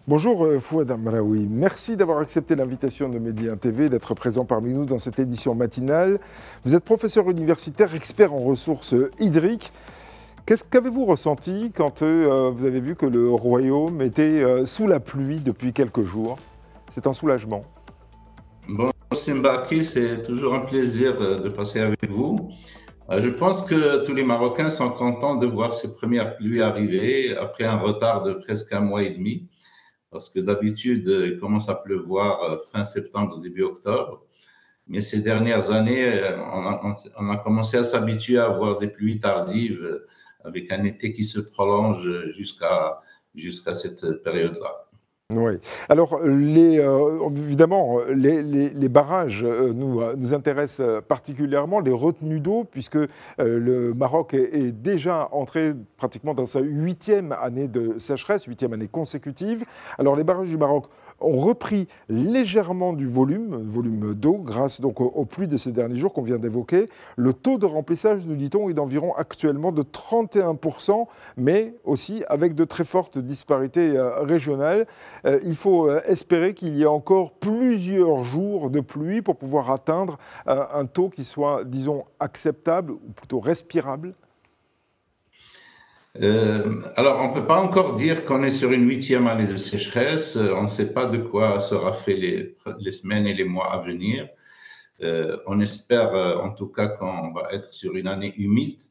Bonjour Fouad Amraoui, merci d'avoir accepté l'invitation de Medi 1 TV, d'être présent parmi nous dans cette édition matinale. Vous êtes professeur universitaire, expert en ressources hydriques. Qu'avez-vous ressenti quand vous avez vu que le royaume était sous la pluie depuis quelques jours? C'est un soulagement. Bonjour Simbaki, c'est toujours un plaisir de passer avec vous. Je pense que tous les Marocains sont contents de voir ces premières pluies arriver après un retard de presque un mois et demi, parce que d'habitude, il commence à pleuvoir fin septembre, début octobre. Mais ces dernières années, on a commencé à s'habituer à avoir des pluies tardives avec un été qui se prolonge jusqu'à cette période-là. Oui. Alors, évidemment, les barrages nous intéressent particulièrement, les retenues d'eau, puisque le Maroc est déjà entré pratiquement dans sa 8e année de sécheresse, 8e année consécutive. Alors, les barrages du Maroc ont repris légèrement du volume d'eau, grâce donc aux pluies de ces derniers jours qu'on vient d'évoquer. Le taux de remplissage, nous dit-on, est d'environ actuellement de 31%, mais aussi avec de très fortes disparités régionales. Il faut espérer qu'il y ait encore plusieurs jours de pluie pour pouvoir atteindre un taux qui soit, disons, acceptable ou plutôt respirable. Alors, on ne peut pas encore dire qu'on est sur une 8e année de sécheresse. On ne sait pas de quoi sera fait les semaines et les mois à venir. On espère en tout cas qu'on va être sur une année humide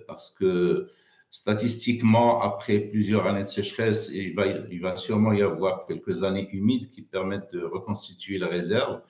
parce que statistiquement, après plusieurs années de sécheresse, il va sûrement y avoir quelques années humides qui permettent de reconstituer la réserve.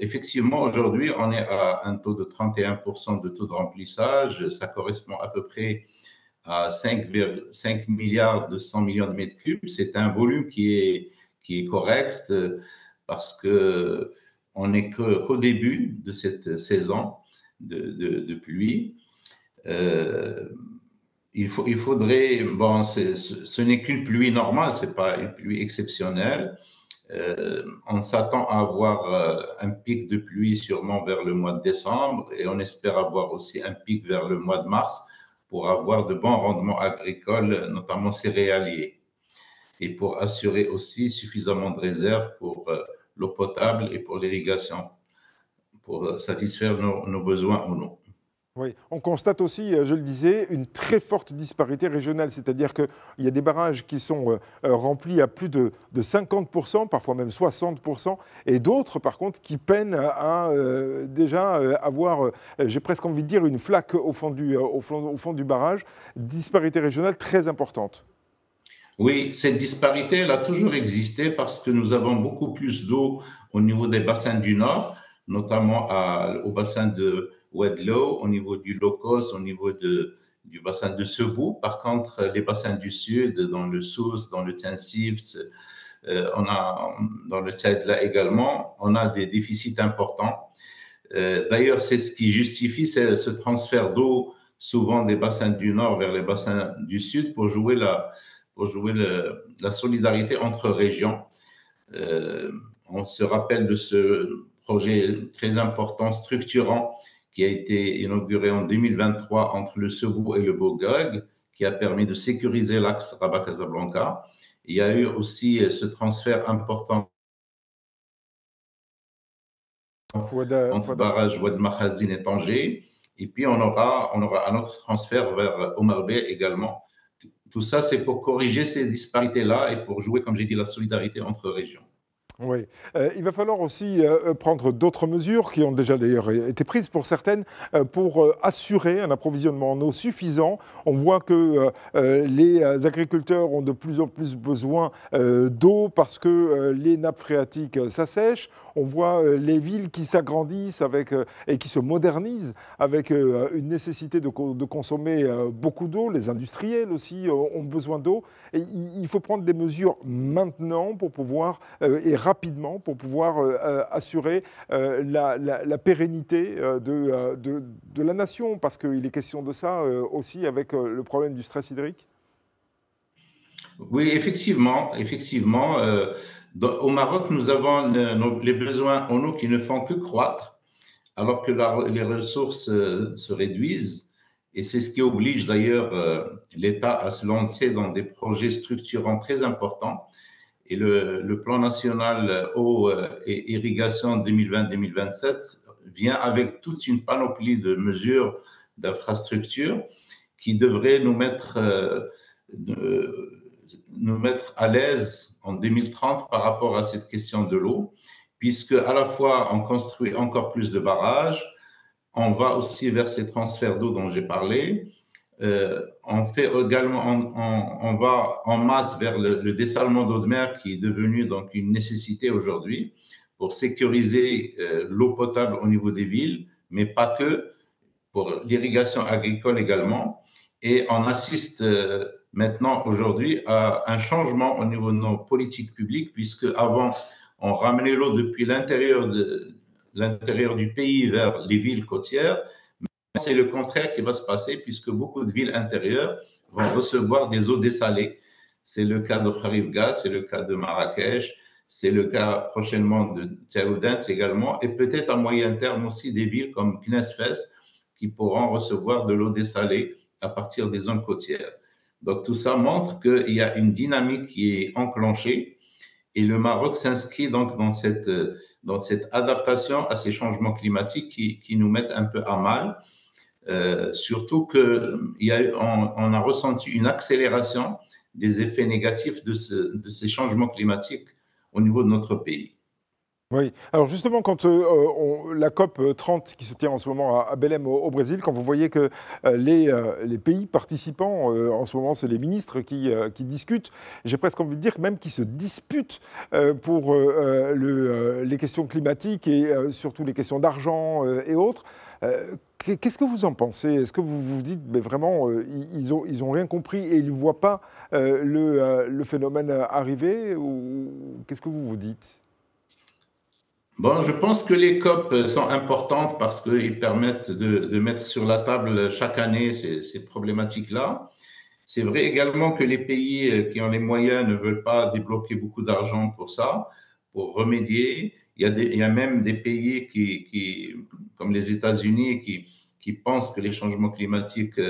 Effectivement, aujourd'hui, on est à un taux de 31% de taux de remplissage. Ça correspond à peu près à 5 milliards de 100 millions de mètres cubes. C'est un volume qui est correct parce qu'on n'est qu'au début de cette saison de pluie. Il faudrait, bon, ce n'est qu'une pluie normale, ce n'est pas une pluie exceptionnelle. On s'attend à avoir un pic de pluie sûrement vers le mois de décembre et on espère avoir aussi un pic vers le mois de mars pour avoir de bons rendements agricoles, notamment céréaliers, et pour assurer aussi suffisamment de réserves pour l'eau potable et pour l'irrigation, pour satisfaire nos besoins en eau. Oui, on constate aussi, je le disais, une très forte disparité régionale, c'est-à-dire qu'il y a des barrages qui sont remplis à plus de 50%, parfois même 60%, et d'autres, par contre, qui peinent à déjà avoir, j'ai presque envie de dire, une flaque au fond du barrage. Disparité régionale très importante. Oui, cette disparité, elle a toujours existé parce que nous avons beaucoup plus d'eau au niveau des bassins du Nord, notamment au bassin de Wedlow, au niveau du Locos, au niveau du bassin de Sebou. Par contre, les bassins du Sud, dans le Souss, dans le Tinsif, dans le Tchadla également, on a des déficits importants. D'ailleurs, c'est ce qui justifie ce transfert d'eau souvent des bassins du Nord vers les bassins du Sud pour jouer la solidarité entre régions. On se rappelle de ce projet très important, structurant, qui a été inauguré en 2023 entre le Sebou et le Bourgogne, qui a permis de sécuriser l'axe Rabat-Casablanca. Il y a eu aussi ce transfert important entre barrage Oued Makhazine et Tanger. Et puis, on aura un autre transfert vers Omar Bey également. Tout ça, c'est pour corriger ces disparités-là et pour jouer, comme j'ai dit, la solidarité entre régions. Oui. Il va falloir aussi prendre d'autres mesures qui ont déjà d'ailleurs été prises pour certaines pour assurer un approvisionnement en eau suffisant. On voit que les agriculteurs ont de plus en plus besoin d'eau parce que les nappes phréatiques s'assèchent. On voit les villes qui s'agrandissent et qui se modernisent avec une nécessité de consommer beaucoup d'eau. Les industriels aussi ont besoin d'eau. Et il faut prendre des mesures maintenant pour pouvoir et rapidement pour pouvoir assurer la pérennité de la nation, parce qu'il est question de ça aussi avec le problème du stress hydrique. Oui, effectivement, au Maroc, nous avons les besoins en eau qui ne font que croître, alors que les ressources se réduisent. Et c'est ce qui oblige d'ailleurs l'État à se lancer dans des projets structurants très importants. Et le plan national eau et irrigation 2020-2027 vient avec toute une panoplie de mesures d'infrastructures qui devraient nous mettre à l'aise en 2030 par rapport à cette question de l'eau, puisque à la fois on construit encore plus de barrages, on va aussi vers ces transferts d'eau dont j'ai parlé. On fait également, on va en masse vers le dessalement d'eau de mer qui est devenu donc une nécessité aujourd'hui pour sécuriser l'eau potable au niveau des villes, mais pas que, pour l'irrigation agricole également. Et on assiste maintenant aujourd'hui à un changement au niveau de nos politiques publiques, puisque avant on ramenait l'eau depuis l'intérieur du pays vers les villes côtières. C'est le contraire qui va se passer puisque beaucoup de villes intérieures vont recevoir des eaux dessalées. C'est le cas de Kharivga, c'est le cas de Marrakech, c'est le cas prochainement de Tsaoudant également, et peut-être à moyen terme aussi des villes comme Knesfes qui pourront recevoir de l'eau dessalée à partir des zones côtières. Donc tout ça montre qu'il y a une dynamique qui est enclenchée et le Maroc s'inscrit donc dans cette adaptation à ces changements climatiques qui nous mettent un peu à mal. Surtout qu'on a ressenti une accélération des effets négatifs de ces changements climatiques au niveau de notre pays. Oui, alors justement, quand la COP 30 qui se tient en ce moment à Belém au Brésil, quand vous voyez que les pays participants, en ce moment c'est les ministres qui discutent, j'ai presque envie de dire même qui se disputent pour les questions climatiques et surtout les questions d'argent et autres, qu'est-ce que vous en pensez? Est-ce que vous vous dites, mais vraiment, ils ont rien compris et ils ne voient pas le phénomène arriver, ou qu'est-ce que vous vous dites? Bon, je pense que les COP sont importantes parce qu'ils permettent de mettre sur la table chaque année ces problématiques-là. C'est vrai également que les pays qui ont les moyens ne veulent pas débloquer beaucoup d'argent pour ça, pour remédier. Il y a même des pays comme les États-Unis, qui pensent que les changements climatiques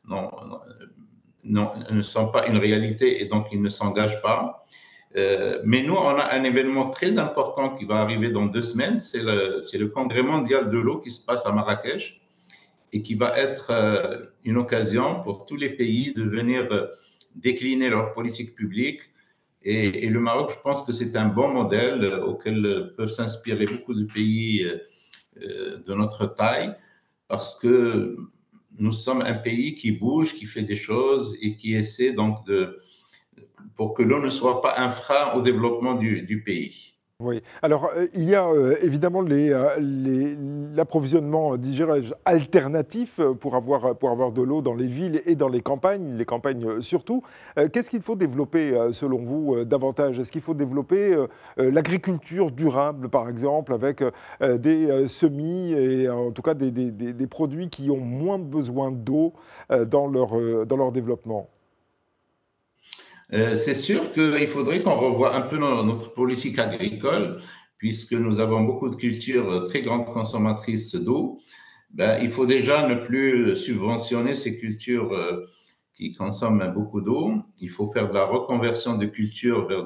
non, ne sont pas une réalité et donc ils ne s'engagent pas. Mais nous, on a un événement très important qui va arriver dans 2 semaines. C'est le Congrès mondial de l'eau qui se passe à Marrakech et qui va être une occasion pour tous les pays de venir décliner leur politique publique. Et le Maroc, je pense que c'est un bon modèle auquel peuvent s'inspirer beaucoup de pays de notre taille, parce que nous sommes un pays qui bouge, qui fait des choses et qui essaie donc pour que l'eau ne soit pas un frein au développement du pays. Oui, alors il y a évidemment l'approvisionnement, dirais-je, alternatif pour avoir de l'eau dans les villes et dans les campagnes surtout. Qu'est-ce qu'il faut développer selon vous davantage? Est-ce qu'il faut développer l'agriculture durable, par exemple, avec des semis et en tout cas des produits qui ont moins besoin d'eau dans leur développement? C'est sûr qu'il faudrait qu'on revoie un peu notre politique agricole, puisque nous avons beaucoup de cultures très grandes consommatrices d'eau. Ben, il faut déjà ne plus subventionner ces cultures qui consomment beaucoup d'eau. Il faut faire de la reconversion de cultures vers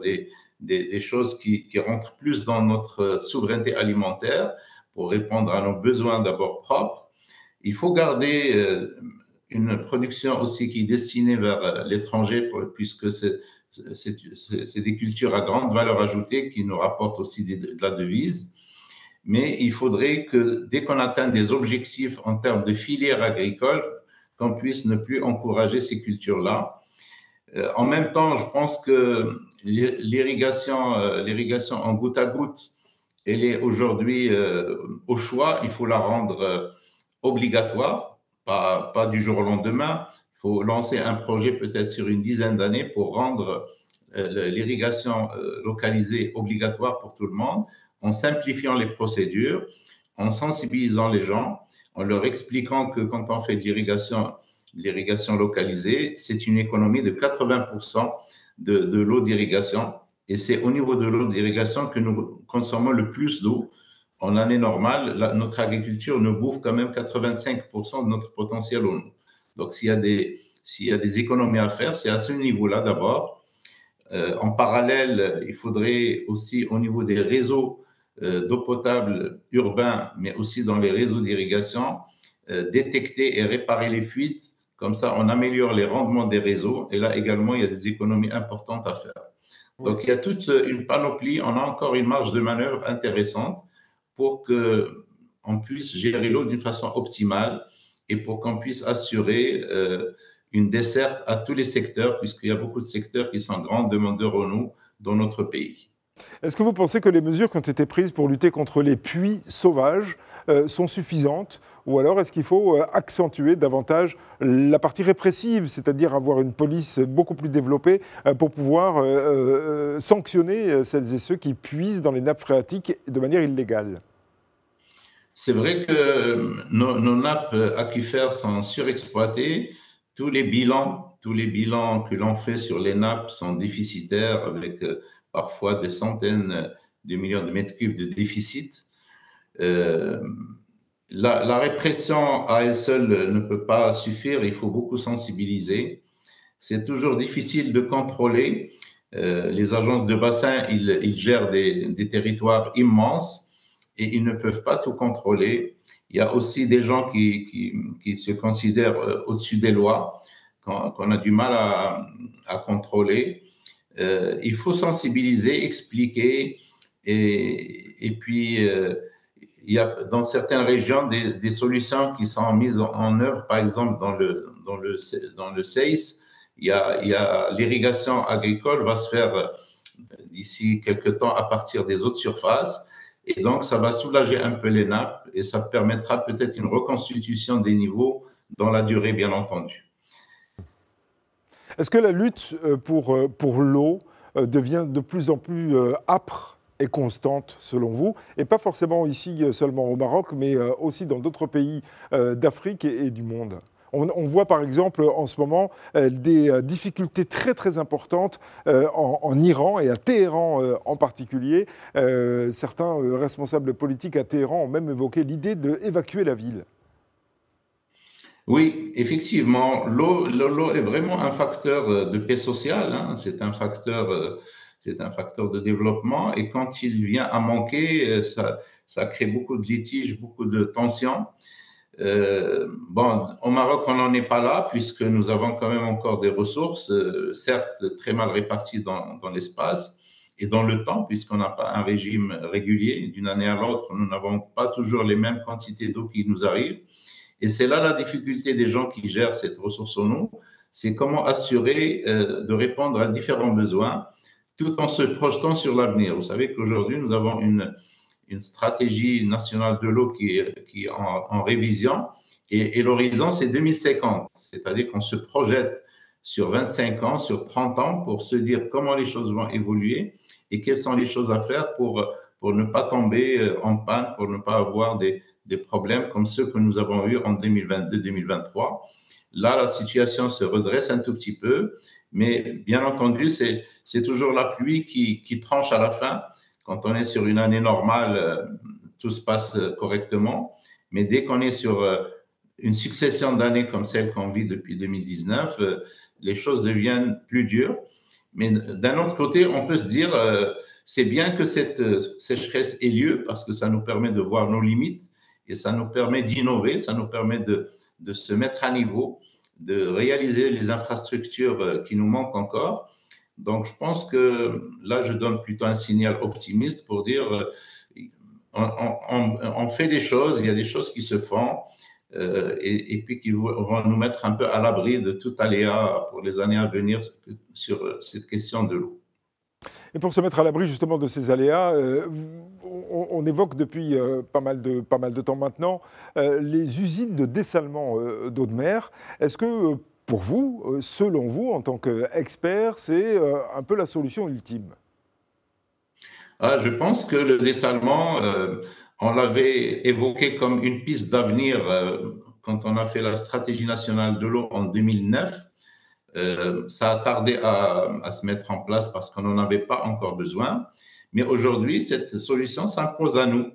des choses qui rentrent plus dans notre souveraineté alimentaire pour répondre à nos besoins d'abord propres. Il faut garder une production aussi qui est destinée vers l'étranger, puisque c'est des cultures à grande valeur ajoutée qui nous rapportent aussi de la devise. Mais il faudrait que dès qu'on atteint des objectifs en termes de filière agricole, qu'on puisse ne plus encourager ces cultures-là. En même temps, je pense que l'irrigation en goutte à goutte, elle est aujourd'hui au choix. Il faut la rendre obligatoire. Pas du jour au lendemain. Il faut lancer un projet peut-être sur une dizaine d'années pour rendre l'irrigation localisée obligatoire pour tout le monde, en simplifiant les procédures, en sensibilisant les gens, en leur expliquant que quand on fait de l'irrigation localisée, c'est une économie de 80% de l'eau d'irrigation. Et c'est au niveau de l'eau d'irrigation que nous consommons le plus d'eau. En année normale, notre agriculture nous bouffe quand même 85% de notre potentiel Donc, s'il y a des économies à faire, c'est à ce niveau-là d'abord. En parallèle, il faudrait aussi au niveau des réseaux d'eau potable urbains, mais aussi dans les réseaux d'irrigation, détecter et réparer les fuites. Comme ça, on améliore les rendements des réseaux. Et là également, il y a des économies importantes à faire. Oui. Donc, il y a toute une panoplie. On a encore une marge de manœuvre intéressante pour qu'on puisse gérer l'eau d'une façon optimale et pour qu'on puisse assurer une desserte à tous les secteurs, puisqu'il y a beaucoup de secteurs qui sont grands demandeurs en eau dans notre pays. Est-ce que vous pensez que les mesures qui ont été prises pour lutter contre les puits sauvages sont suffisantes, ou alors est-ce qu'il faut accentuer davantage la partie répressive, c'est-à-dire avoir une police beaucoup plus développée pour pouvoir sanctionner celles et ceux qui puisent dans les nappes phréatiques de manière illégale? C'est vrai que nos nappes aquifères sont surexploitées. Tous les bilans que l'on fait sur les nappes sont déficitaires, avec parfois des centaines de millions de mètres cubes de déficit. Euh, la répression à elle seule ne peut pas suffire, il faut beaucoup sensibiliser. C'est toujours difficile de contrôler. Les agences de bassin, ils gèrent des territoires immenses et ils ne peuvent pas tout contrôler. Il y a aussi des gens qui se considèrent au-dessus des lois, qu'on a du mal à contrôler. Il faut sensibiliser, expliquer, et puis il y a dans certaines régions des solutions qui sont mises en œuvre, par exemple dans le CEIS, il y a l'irrigation agricole va se faire d'ici quelques temps à partir des eaux de surface. Et donc, ça va soulager un peu les nappes et ça permettra peut-être une reconstitution des niveaux dans la durée, bien entendu. Est-ce que la lutte pour l'eau devient de plus en plus âpre et constante, selon vous, et pas forcément ici seulement au Maroc, mais aussi dans d'autres pays d'Afrique et du monde? On voit par exemple en ce moment des difficultés très très importantes en Iran et à Téhéran en particulier. Certains responsables politiques à Téhéran ont même évoqué l'idée d'évacuer la ville. Oui, effectivement, l'eau est vraiment un facteur de paix sociale, hein. C'est un facteur de développement. Et quand il vient à manquer, ça crée beaucoup de litiges, beaucoup de tensions. Bon, au Maroc, on n'en est pas là, puisque nous avons quand même encore des ressources, certes très mal réparties dans l'espace et dans le temps, puisqu'on n'a pas un régime régulier. D'une année à l'autre, nous n'avons pas toujours les mêmes quantités d'eau qui nous arrivent. Et c'est là la difficulté des gens qui gèrent cette ressource en eau, c'est comment assurer de répondre à différents besoins tout en se projetant sur l'avenir. Vous savez qu'aujourd'hui, nous avons une stratégie nationale de l'eau qui est en révision et l'horizon, c'est 2050. C'est-à-dire qu'on se projette sur 25 ans, sur 30 ans pour se dire comment les choses vont évoluer et quelles sont les choses à faire pour ne pas tomber en panne, pour ne pas avoir des problèmes comme ceux que nous avons eus en 2022-2023. Là, la situation se redresse un tout petit peu, mais bien entendu, c'est toujours la pluie qui tranche à la fin. Quand on est sur une année normale, tout se passe correctement. Mais dès qu'on est sur une succession d'années comme celle qu'on vit depuis 2019, les choses deviennent plus dures. Mais d'un autre côté, on peut se dire, c'est bien que cette sécheresse ait lieu parce que ça nous permet de voir nos limites et ça nous permet d'innover, ça nous permet de se mettre à niveau, de réaliser les infrastructures qui nous manquent encore. Donc, je pense que là, je donne plutôt un signal optimiste pour dire on fait des choses, il y a des choses qui se font et puis qui vont nous mettre un peu à l'abri de tout aléa pour les années à venir sur cette question de l'eau. Et pour se mettre à l'abri justement de ces aléas, on évoque depuis pas mal de temps maintenant les usines de dessalement d'eau de mer. Est-ce que pour vous, selon vous, en tant qu'expert, c'est un peu la solution ultime? Je pense que le dessalement, on l'avait évoqué comme une piste d'avenir quand on a fait la stratégie nationale de l'eau en 2009. Ça a tardé à se mettre en place parce qu'on n'en avait pas encore besoin. Mais aujourd'hui, cette solution s'impose à nous.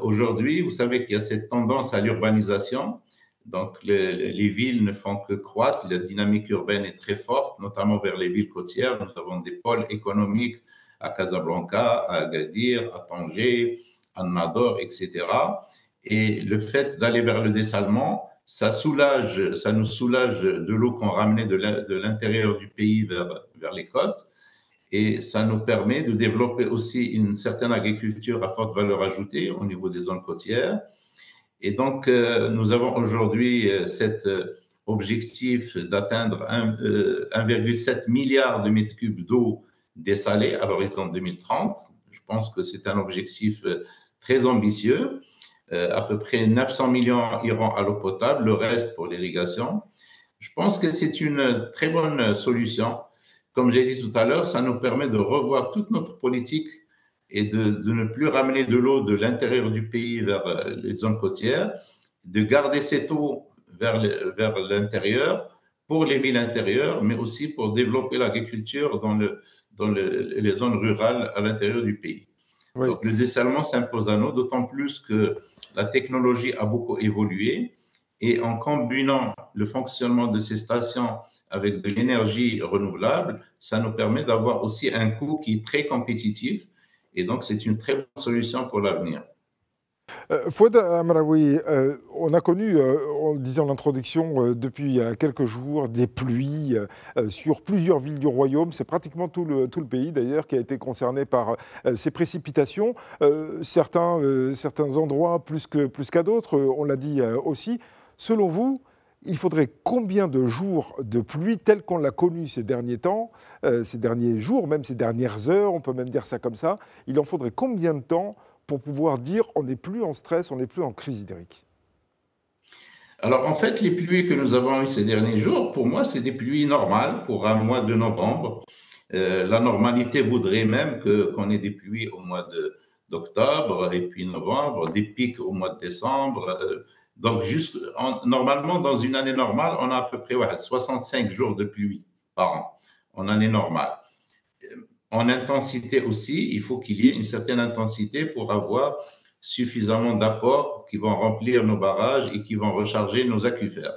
Aujourd'hui, vous savez qu'il y a cette tendance à l'urbanisation. Donc, les villes ne font que croître. La dynamique urbaine est très forte, notamment vers les villes côtières. Nous avons des pôles économiques à Casablanca, à Agadir, à Tanger, à Nador, etc. Et le fait d'aller vers le dessalement, ça nous soulage de l'eau qu'on ramenait de l'intérieur du pays vers les côtes. Et ça nous permet de développer aussi une certaine agriculture à forte valeur ajoutée au niveau des zones côtières. Et donc, nous avons aujourd'hui cet objectif d'atteindre 1,7 milliard de mètres cubes d'eau dessalée à l'horizon 2030. Je pense que c'est un objectif très ambitieux. À peu près 900 millions iront à l'eau potable, le reste pour l'irrigation. Je pense que c'est une très bonne solution. Comme j'ai dit tout à l'heure, ça nous permet de revoir toute notre politique et de ne plus ramener de l'eau de l'intérieur du pays vers les zones côtières, de garder cette eau vers l'intérieur pour les villes intérieures, mais aussi pour développer l'agriculture dans les zones rurales à l'intérieur du pays. Oui. Donc le dessalement s'impose à nous, d'autant plus que la technologie a beaucoup évolué et en combinant le fonctionnement de ces stations avec de l'énergie renouvelable, ça nous permet d'avoir aussi un coût qui est très compétitif. Et donc, c'est une très bonne solution pour l'avenir. Fouad Amraoui, on a connu, on le disait en introduction, depuis quelques jours, des pluies sur plusieurs villes du royaume. C'est pratiquement tout le pays, d'ailleurs, qui a été concerné par ces précipitations. Certains endroits plus qu'à d'autres, on l'a dit aussi. Selon vous, il faudrait combien de jours de pluie telle qu'on l'a connue ces derniers temps, ces derniers jours, même ces dernières heures, on peut même dire ça comme ça. Il en faudrait combien de temps pour pouvoir dire on n'est plus en stress, on n'est plus en crise hydrique? Alors en fait, les pluies que nous avons eues ces derniers jours, pour moi, c'est des pluies normales pour un mois de novembre. La normalité voudrait même qu'on ait des pluies au mois d'octobre et puis novembre, des pics au mois de décembre. Donc, normalement, dans une année normale, on a à peu près 65 jours de pluie par an, en année normale. En intensité aussi, il faut qu'il y ait une certaine intensité pour avoir suffisamment d'apports qui vont remplir nos barrages et qui vont recharger nos aquifères.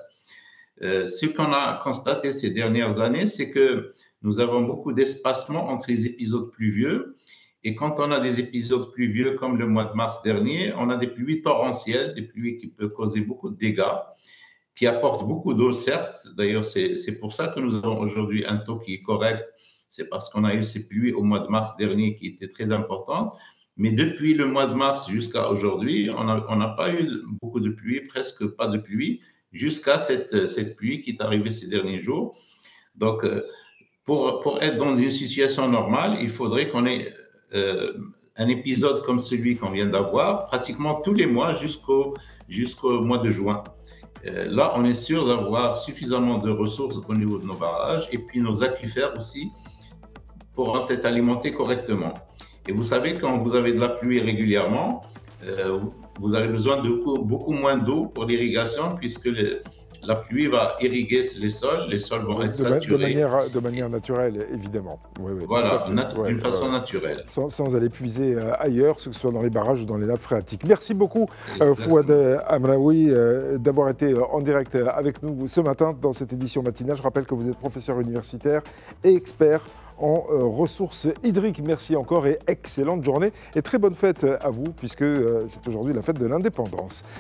Ce qu'on a constaté ces dernières années, c'est que nous avons beaucoup d'espacement entre les épisodes pluvieux. Et quand on a des épisodes pluvieux comme le mois de mars dernier, on a des pluies torrentielles, des pluies qui peuvent causer beaucoup de dégâts, qui apportent beaucoup d'eau, certes. D'ailleurs, c'est pour ça que nous avons aujourd'hui un taux qui est correct. C'est parce qu'on a eu ces pluies au mois de mars dernier qui étaient très importantes. Mais depuis le mois de mars jusqu'à aujourd'hui, on n'a pas eu beaucoup de pluie, presque pas de pluie, jusqu'à cette pluie qui est arrivée ces derniers jours. Donc, pour être dans une situation normale, il faudrait qu'on ait un épisode comme celui qu'on vient d'avoir, pratiquement tous les mois jusqu'au mois de juin. Là, on est sûr d'avoir suffisamment de ressources au niveau de nos barrages et puis nos aquifères aussi pourront être alimentés correctement. Et vous savez, quand vous avez de la pluie régulièrement, vous avez besoin de beaucoup moins d'eau pour l'irrigation puisque la pluie va irriguer les sols vont être saturés. De manière naturelle, évidemment. Oui, voilà, d'une façon naturelle. Sans aller puiser ailleurs, que ce soit dans les barrages ou dans les nappes phréatiques. Merci beaucoup, Fouad Amraoui, d'avoir été en direct avec nous ce matin dans cette édition matinale. Je rappelle que vous êtes professeur universitaire et expert en ressources hydriques. Merci encore et excellente journée et très bonne fête à vous puisque c'est aujourd'hui la fête de l'indépendance.